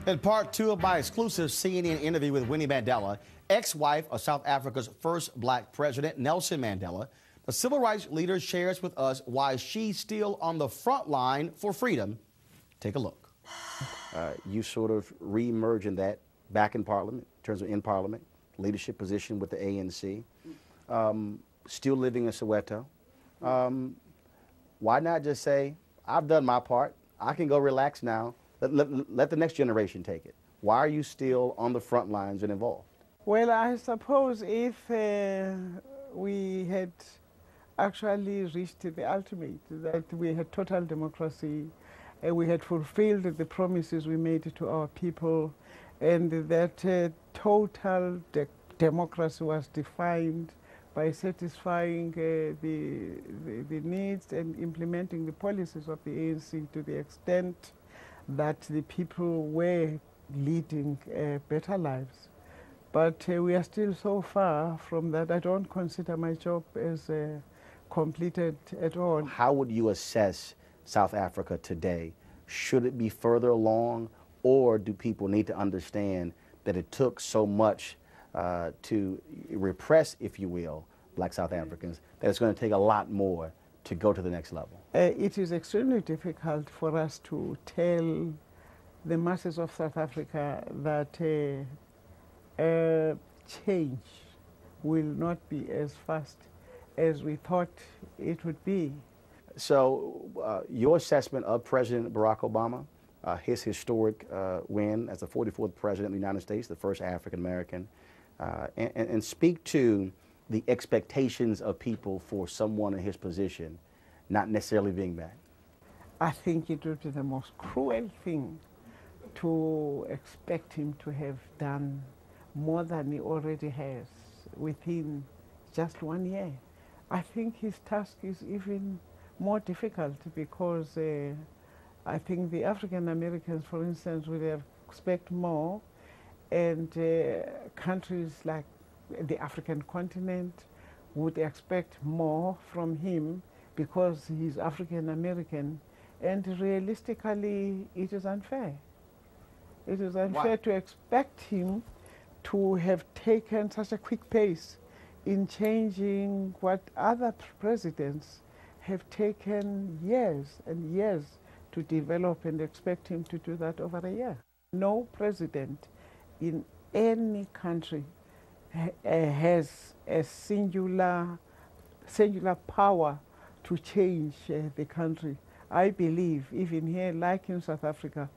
In part two of my exclusive CNN interview with Winnie Mandela, ex-wife of South Africa's first black president, Nelson Mandela, the civil rights leader shares with us why she's still on the front line for freedom. Take a look. You sort of re-emerge in that back in Parliament, in terms of in Parliament, leadership position with the ANC, still living in Soweto. Why not just say, I've done my part, I can go relax now, let the next generation take it? Why are you still on the front lines and involved? Well, I suppose if we had actually reached the ultimate, that we had total democracy, we had fulfilled the promises we made to our people, and that total democracy was defined by satisfying the needs and implementing the policies of the ANC to the extent that the people were leading better lives. But we are still so far from that. I don't consider my job as completed at all. How would you assess South Africa today? Should it be further along, or do people need to understand that it took so much to repress, if you will, black South Africans, that it's going to take a lot more to go to the next level? It is extremely difficult for us to tell the masses of South Africa that change will not be as fast as we thought it would be. So your assessment of President Barack Obama, his historic win as the 44th president of the United States, the first African-American, and speak to the expectations of people for someone in his position not necessarily being back. I think it would be the most cruel thing to expect him to have done more than he already has within just 1 year. I think his task is even more difficult because I think the African Americans, for instance, would expect more, and countries like the African continent would expect more from him because he's African American, and realistically it is unfair. It is unfair to expect him to have taken such a quick pace in changing what other presidents have taken years and years to develop, and expect him to do that over a year. No president in any country has a singular power to change the country. I believe even here, like in South Africa,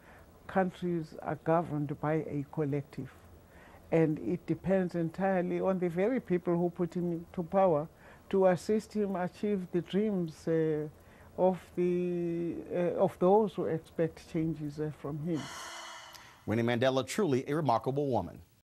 countries are governed by a collective. And it depends entirely on the very people who put him to power to assist him achieve the dreams of those who expect changes from him. Winnie Mandela, truly a remarkable woman.